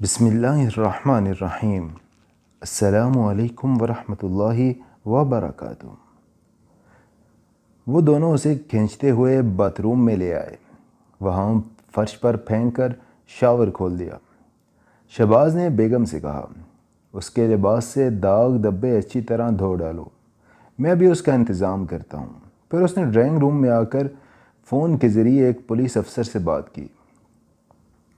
بسم اللہ الرحمن الرحیم۔ السلام علیکم ورحمۃ اللہ وبرکاتہ۔ وہ دونوں اسے کھینچتے ہوئے باتھ روم میں لے آئے، وہاں فرش پر پھینک کر شاور کھول دیا۔ شہباز نے بیگم سے کہا، اس کے لباس سے داغ دبے اچھی طرح دھو ڈالو، میں ابھی اس کا انتظام کرتا ہوں۔ پھر اس نے ڈرائنگ روم میں آ کر فون کے ذریعے ایک پولیس افسر سے بات کی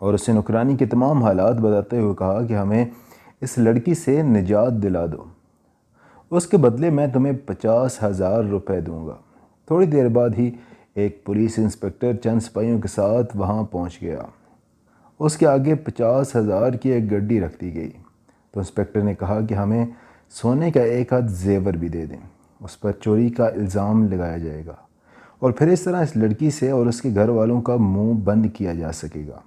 اور اسے نکرانی کے تمام حالات بتاتے ہوئے کہا کہ ہمیں اس لڑکی سے نجات دلا دو، اس کے بدلے میں تمہیں 50,000 روپے دوں گا۔ تھوڑی دیر بعد ہی ایک پولیس انسپکٹر چند سپاہیوں کے ساتھ وہاں پہنچ گیا۔ اس کے آگے 50,000 کی ایک گڈی رکھ دی گئی تو انسپکٹر نے کہا کہ ہمیں سونے کا ایک ہاتھ زیور بھی دے دیں، اس پر چوری کا الزام لگایا جائے گا اور پھر اس طرح اس لڑکی سے اور اس کے گھر والوں کا منہ بند کیا جا سکے گا۔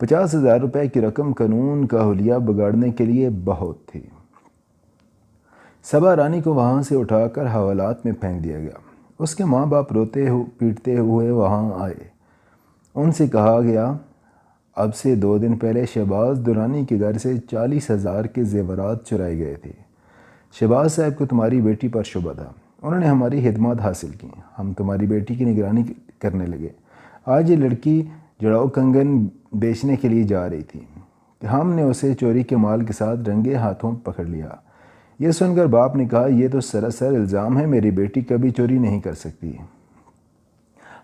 50,000 روپے کی رقم قانون کا حلیہ بگاڑنے کے لیے بہت تھی۔ صبا رانی کو وہاں سے اٹھا کر حوالات میں پھینک دیا گیا۔ اس کے ماں باپ روتے پیٹتے ہوئے وہاں آئے۔ ان سے کہا گیا، اب سے 2 دن پہلے شہباز درانی کے گھر سے 40,000 کے زیورات چرائے گئے تھے۔ شہباز صاحب کو تمہاری بیٹی پر شبہ تھا، انہوں نے ہماری خدمات حاصل کی، ہم تمہاری بیٹی کی نگرانی کرنے لگے۔ آج یہ لڑکی جڑاؤ کنگن بیچنے کے لیے جا رہی تھی کہ ہم نے اسے چوری کے مال کے ساتھ رنگے ہاتھوں پکڑ لیا۔ یہ سن کر باپ نے کہا، یہ تو سراسر الزام ہے، میری بیٹی کبھی چوری نہیں کر سکتی،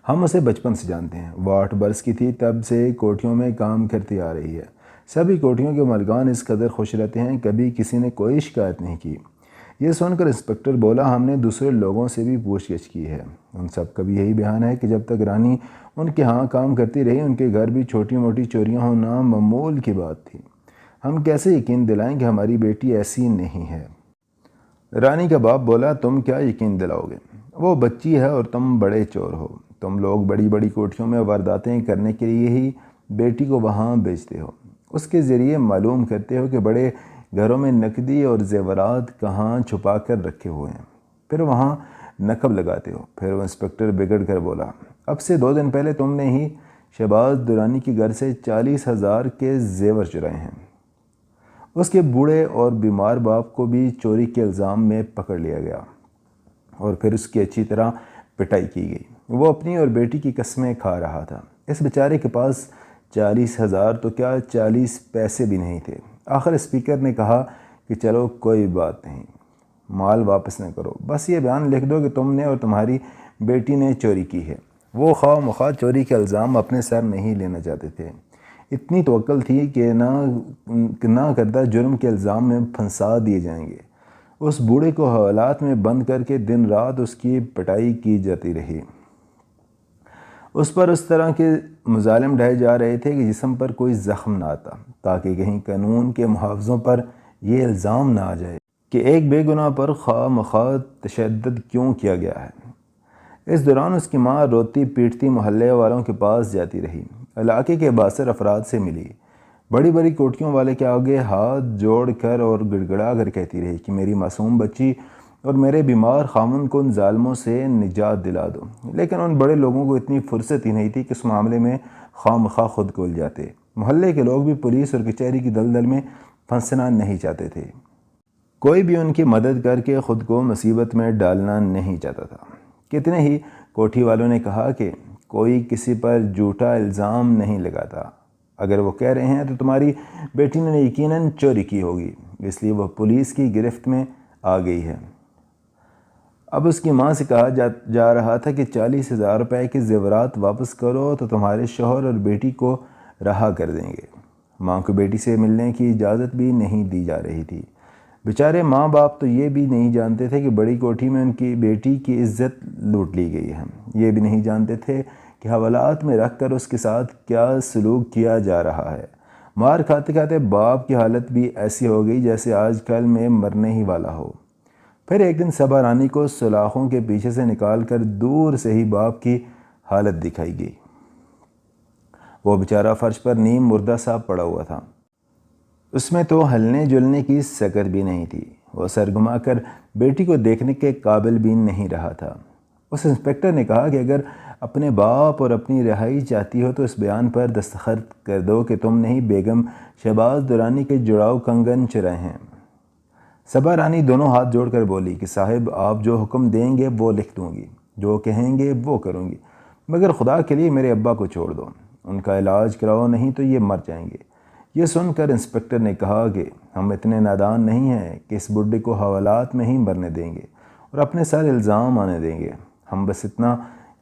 ہم اسے بچپن سے جانتے ہیں، وہ 8 برس کی تھی تب سے کوٹھیوں میں کام کرتی آ رہی ہے، سبھی کوٹھیوں کے مالکان اس قدر خوش رہتے ہیں، کبھی کسی نے کوئی شکایت نہیں کی۔ یہ سن کر انسپکٹر بولا، ہم نے دوسرے لوگوں سے بھی پوچھ گچھ کی ہے، ان سب کا بھی یہی بیان ہے کہ جب تک رانی ان کے ہاں کام کرتی رہی ان کے گھر بھی چھوٹی موٹی چوریاں ہونا معمول کی بات تھی۔ ہم کیسے یقین دلائیں کہ ہماری بیٹی ایسی نہیں ہے؟ رانی کا باپ بولا، تم کیا یقین دلاؤ گے؟ وہ بچی ہے اور تم بڑے چور ہو، تم لوگ بڑی بڑی کوٹھیوں میں وارداتیں کرنے کے لیے ہی بیٹی کو وہاں بھیجتے ہو، اس کے ذریعے معلوم کرتے ہو کہ بڑے گھروں میں نقدی اور زیورات کہاں چھپا کر رکھے ہوئے ہیں، پھر وہاں نقب لگاتے ہو۔ پھر وہ انسپکٹر بگڑ کر بولا، اب سے 2 دن پہلے تم نے ہی شہباز درانی کے گھر سے 40,000 کے زیور چرائے ہیں۔ اس کے بوڑھے اور بیمار باپ کو بھی چوری کے الزام میں پکڑ لیا گیا اور پھر اس کی اچھی طرح پٹائی کی گئی۔ وہ اپنی اور بیٹی کی قسمیں کھا رہا تھا۔ اس بیچارے کے پاس 40,000 تو کیا 40 پیسے بھی نہیں تھے۔ آخر اسپیکر نے کہا کہ چلو کوئی بات نہیں، مال واپس نہ کرو، بس یہ بیان لکھ دو کہ تم نے اور تمہاری بیٹی نے چوری کی ہے۔ وہ خواہ مخواہ چوری کے الزام اپنے سر نہیں لینا چاہتے تھے، اتنی توکل تھی کہ نہ کردہ جرم کے الزام میں پھنسا دیے جائیں گے۔ اس بوڑھے کو حوالات میں بند کر کے دن رات اس کی پٹائی کی جاتی رہی۔ اس پر اس طرح کے مظالم ڈھائے جا رہے تھے کہ جسم پر کوئی زخم نہ آتا، تاکہ کہیں قانون کے محافظوں پر یہ الزام نہ آ جائے کہ ایک بے گناہ پر خواہ مخواہ تشدد کیوں کیا گیا ہے۔ اس دوران اس کی ماں روتی پیٹتی محلے والوں کے پاس جاتی رہی، علاقے کے باثر افراد سے ملی، بڑی بڑی کوٹھیوں والے کے آگے ہاتھ جوڑ کر اور گڑ گڑا کر کہتی رہی کہ میری معصوم بچی اور میرے بیمار خامن کو ان ظالموں سے نجات دلا دو۔ لیکن ان بڑے لوگوں کو اتنی فرصت ہی نہیں تھی کہ اس معاملے میں خواہ مخواہ خود کو الجھاتے۔ محلے کے لوگ بھی پولیس اور کچہری کی دلدل میں پھنسنا نہیں چاہتے تھے، کوئی بھی ان کی مدد کر کے خود کو مصیبت میں ڈالنا نہیں چاہتا تھا۔ کتنے ہی کوٹھی والوں نے کہا کہ کوئی کسی پر جھوٹا الزام نہیں لگاتا، اگر وہ کہہ رہے ہیں تو تمہاری بیٹی نے یقیناً چوری کی ہوگی، اس لیے وہ پولیس کی گرفت میں آ گئی ہے۔ اب اس کی ماں سے کہا جا رہا تھا کہ 40,000 روپے کے زیورات واپس کرو تو تمہارے شوہر اور بیٹی کو رہا کر دیں گے۔ ماں کو بیٹی سے ملنے کی اجازت بھی نہیں دی جا رہی تھی۔ بیچارے ماں باپ تو یہ بھی نہیں جانتے تھے کہ بڑی کوٹھی میں ان کی بیٹی کی عزت لوٹ لی گئی ہے، یہ بھی نہیں جانتے تھے کہ حوالات میں رکھ کر اس کے ساتھ کیا سلوک کیا جا رہا ہے۔ مار کھاتے کھاتے باپ کی حالت بھی ایسی ہو گئی جیسے آج کل میں مرنے ہی والا ہو۔ پھر ایک دن صبا رانی کو سلاخوں کے پیچھے سے نکال کر دور سے ہی باپ کی حالت دکھائی گئی۔ وہ بیچارہ فرش پر نیم مردہ سا پڑا ہوا تھا، اس میں تو ہلنے جلنے کی سکر بھی نہیں تھی، وہ سر گھما کر بیٹی کو دیکھنے کے قابل بھی نہیں رہا تھا۔ اس انسپکٹر نے کہا کہ اگر اپنے باپ اور اپنی رہائی چاہتی ہو تو اس بیان پر دستخط کر دو کہ تم نے ہی بیگم شہباز درانی کے جڑاؤ کنگن چرائے ہیں۔ صبا رانی دونوں ہاتھ جوڑ کر بولی کہ صاحب آپ جو حکم دیں گے وہ لکھ دوں گی، جو کہیں گے وہ کروں گی، مگر خدا کے لیے میرے ابا کو چھوڑ دو، ان کا علاج کراؤ، نہیں تو یہ مر جائیں گے۔ یہ سن کر انسپکٹر نے کہا کہ ہم اتنے نادان نہیں ہیں کہ اس بڈھے کو حوالات میں ہی مرنے دیں گے اور اپنے سارے الزام آنے دیں گے۔ ہم بس اتنا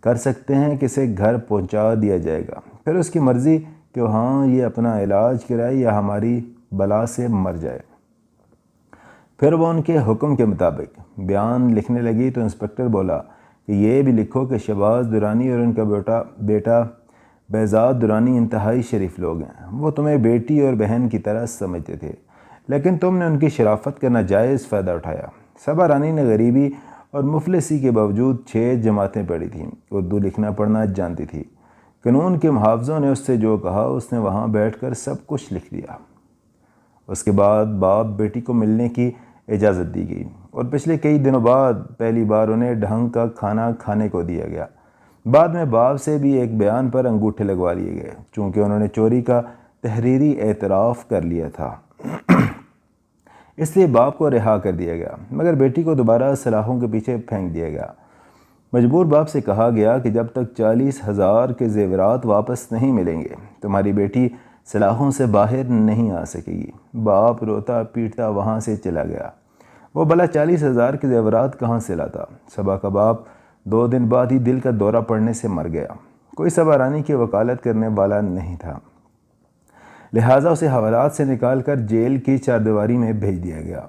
کر سکتے ہیں کہ اسے گھر پہنچا دیا جائے گا، پھر اس کی مرضی کہ ہاں یہ اپنا علاج کرائے یا ہماری بلا سے مر جائے۔ پھر وہ ان کے حکم کے مطابق بیان لکھنے لگی تو انسپکٹر بولا کہ یہ بھی لکھو کہ شہباز درانی اور ان کا بیٹا بہزاد درانی انتہائی شریف لوگ ہیں، وہ تمہیں بیٹی اور بہن کی طرح سمجھتے تھے، لیکن تم نے ان کی شرافت کا ناجائز فائدہ اٹھایا۔ صبا رانی نے غریبی اور مفلسی کے باوجود 6 جماعتیں پڑھی تھیں، اردو لکھنا پڑھنا جانتی تھی۔ قانون کے محافظوں نے اس سے جو کہا اس نے وہاں بیٹھ کر سب کچھ لکھ دیا۔ اس کے بعد باپ بیٹی کو ملنے کی اجازت دی گئی اور پچھلے کئی دنوں بعد پہلی بار انہیں ڈھنگ کا کھانا کھانے کو دیا گیا۔ بعد میں باپ سے بھی ایک بیان پر انگوٹھے لگوا لیے گئے، چونکہ انہوں نے چوری کا تحریری اعتراف کر لیا تھا، اس لیے باپ کو رہا کر دیا گیا، مگر بیٹی کو دوبارہ سلاخوں کے پیچھے پھینک دیا گیا۔ مجبور باپ سے کہا گیا کہ جب تک 40,000 کے زیورات واپس نہیں ملیں گے تمہاری بیٹی سلاخوں سے باہر نہیں آ سکے گی۔ باپ روتا پیٹتا وہاں سے چلا گیا۔ وہ بھلا 40,000 کے زیورات کہاں سے لاتا؟ صبا کا باپ 2 دن بعد ہی دل کا دورہ پڑنے سے مر گیا۔ کوئی صبا رانی کی وکالت کرنے والا نہیں تھا، لہٰذا اسے حوالات سے نکال کر جیل کی چاردیواری میں بھیج دیا گیا۔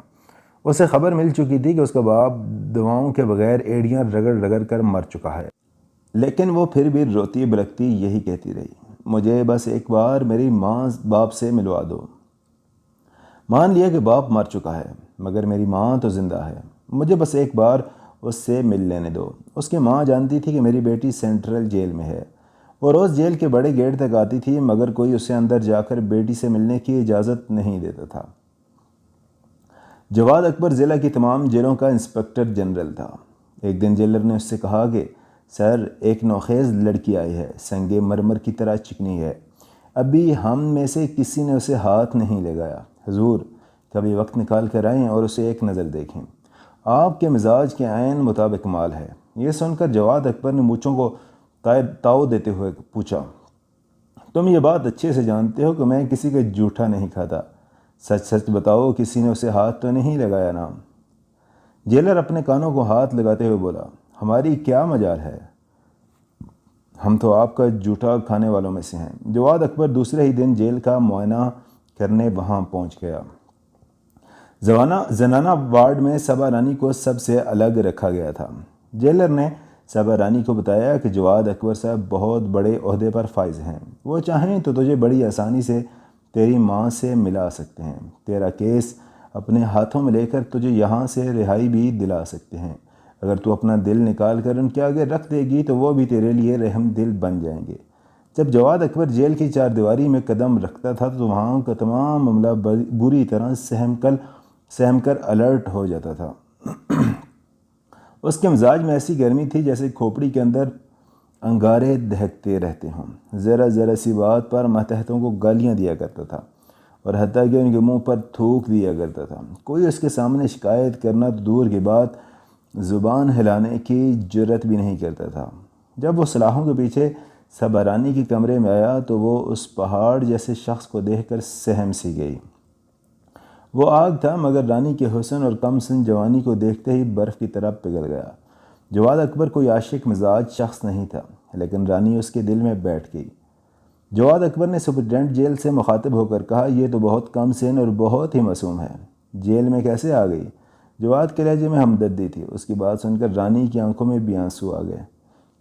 اسے خبر مل چکی تھی کہ اس کا باپ دواؤں کے بغیر ایڑیاں رگڑ رگڑ کر مر چکا ہے، لیکن وہ پھر بھی روتی بلکتی یہی کہتی رہی، مجھے بس ایک بار میری ماں باپ سے ملوا دو۔ مان لیا کہ باپ مر چکا ہے، مگر میری ماں تو زندہ ہے، مجھے بس ایک بار اس سے مل لینے دو۔ اس کی ماں جانتی تھی کہ میری بیٹی سینٹرل جیل میں ہے۔ وہ روز جیل کے بڑے گیٹ تک آتی تھی، مگر کوئی اسے اندر جا کر بیٹی سے ملنے کی اجازت نہیں دیتا تھا۔ جواد اکبر ضلع کی تمام جیلوں کا انسپکٹر جنرل تھا۔ ایک دن جیلر نے اس سے کہا کہ سر، ایک نوخیز لڑکی آئی ہے، سنگ مرمر کی طرح چکنی ہے، ابھی ہم میں سے کسی نے اسے ہاتھ نہیں لگایا۔ حضور کبھی وقت نکال کر آئیں اور اسے ایک نظر دیکھیں، آپ کے مزاج کے عین مطابق مال ہے۔ یہ سن کر جواد اکبر نے مونچھوں کو تاؤ دیتے ہوئے پوچھا، تم یہ بات اچھے سے جانتے ہو کہ میں کسی کا جھوٹا نہیں کھاتا، سچ سچ بتاؤ کسی نے اسے ہاتھ تو نہیں لگایا نا؟ جیلر اپنے کانوں کو ہاتھ لگاتے ہوئے بولا، ہماری کیا مجال ہے، ہم تو آپ کا جھوٹا کھانے والوں میں سے ہیں۔ جواد اکبر دوسرے ہی دن جیل کا معائنہ کرنے وہاں پہنچ گیا۔ زنانہ وارڈ میں صبا رانی کو سب سے الگ رکھا گیا تھا۔ جیلر نے صبا رانی کو بتایا کہ جواد اکبر صاحب بہت بڑے عہدے پر فائز ہیں، وہ چاہیں تو تجھے بڑی آسانی سے تیری ماں سے ملا سکتے ہیں، تیرا کیس اپنے ہاتھوں میں لے کر تجھے یہاں سے رہائی بھی دلا سکتے ہیں۔ اگر تو اپنا دل نکال کر ان کے آگے رکھ دے گی تو وہ بھی تیرے لیے رحم دل بن جائیں گے۔ جب جواد اکبر جیل کی چاردیواری میں قدم رکھتا تھا تو وہاں کا تمام عملہ بری طرح سہم کر الرٹ ہو جاتا تھا۔ اس کے مزاج میں ایسی گرمی تھی جیسے کھوپڑی کے اندر انگارے دہکتے رہتے ہوں۔ ذرا ذرا سی بات پر ماتحتوں کو گالیاں دیا کرتا تھا اور حتیٰ کہ ان کے منہ پر تھوک دیا کرتا تھا۔ کوئی اس کے سامنے شکایت کرنا تو دور کی بات، زبان ہلانے کی جرت بھی نہیں کرتا تھا۔ جب وہ سلاخوں کے پیچھے صبا رانی کے کمرے میں آیا تو وہ اس پہاڑ جیسے شخص کو دیکھ کر سہم سی گئی۔ وہ آگ تھا، مگر رانی کے حسن اور کم سن جوانی کو دیکھتے ہی برف کی طرح پگھل گیا۔ جواد اکبر کوئی عاشق مزاج شخص نہیں تھا، لیکن رانی اس کے دل میں بیٹھ گئی۔ جواد اکبر نے سپرنٹینڈنٹ جیل سے مخاطب ہو کر کہا، یہ تو بہت کم سن اور بہت ہی معصوم ہے، جیل میں کیسے آ گئی؟ جواد کے لہجے میں ہمدردی تھی۔ اس کی بات سن کر رانی کی آنکھوں میں بھی آنسو آ گئے۔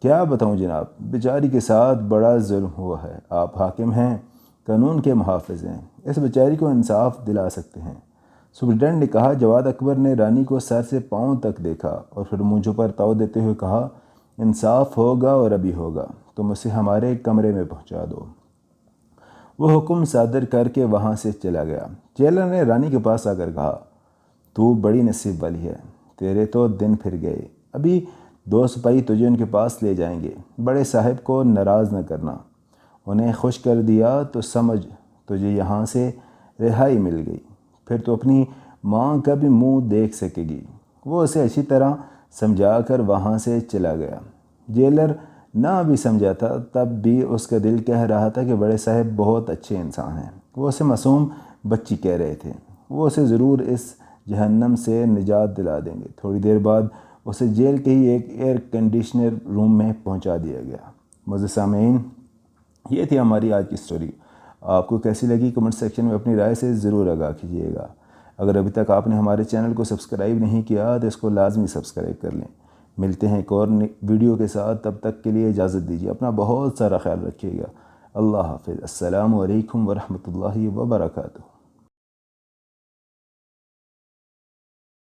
کیا بتاؤں جناب، بیچاری کے ساتھ بڑا ظلم ہوا ہے، آپ حاکم ہیں، قانون کے محافظ ہیں، اس بیچاری کو انصاف دلا سکتے ہیں۔ سپرنٹینڈنٹ نے کہا۔ جواد اکبر نے رانی کو سر سے پاؤں تک دیکھا اور پھر مونچھوں پر تاؤ دیتے ہوئے کہا، انصاف ہوگا اور ابھی ہوگا، تم اسے ہمارے کمرے میں پہنچا دو۔ وہ حکم صادر کر کے وہاں سے چلا گیا۔ جیلر نے رانی کے پاس آ کر کہا، تو بڑی نصیب والی ہے، تیرے تو دن پھر گئے، ابھی 2 سپاہی تجھے ان کے پاس لے جائیں گے، بڑے صاحب کو ناراض نہ کرنا، انہیں خوش کر دیا تو سمجھ تجھے یہاں سے رہائی مل گئی، پھر تو اپنی ماں کا بھی منہ دیکھ سکے گی۔ وہ اسے اچھی طرح سمجھا کر وہاں سے چلا گیا۔ جیلر نہ بھی سمجھا تھا تب بھی اس کا دل کہہ رہا تھا کہ بڑے صاحب بہت اچھے انسان ہیں، وہ اسے معصوم بچی کہہ رہے تھے، وہ اسے ضرور اس جہنم سے نجات دلا دیں گے۔ تھوڑی دیر بعد اسے جیل کے ہی ایک ایئر کنڈیشنر روم میں پہنچا دیا گیا۔ معزز سامعین، یہ تھی ہماری آج کی سٹوری۔ آپ کو کیسی لگی کمنٹ سیکشن میں اپنی رائے سے ضرور آگاہ کیجیے گا۔ اگر ابھی تک آپ نے ہمارے چینل کو سبسکرائب نہیں کیا تو اس کو لازمی سبسکرائب کر لیں۔ ملتے ہیں ایک اور ویڈیو کے ساتھ، تب تک کے لیے اجازت دیجیے، اپنا بہت سارا خیال رکھیے گا۔ اللہ حافظ۔ السلام علیکم ورحمۃ اللہ وبرکاتہ۔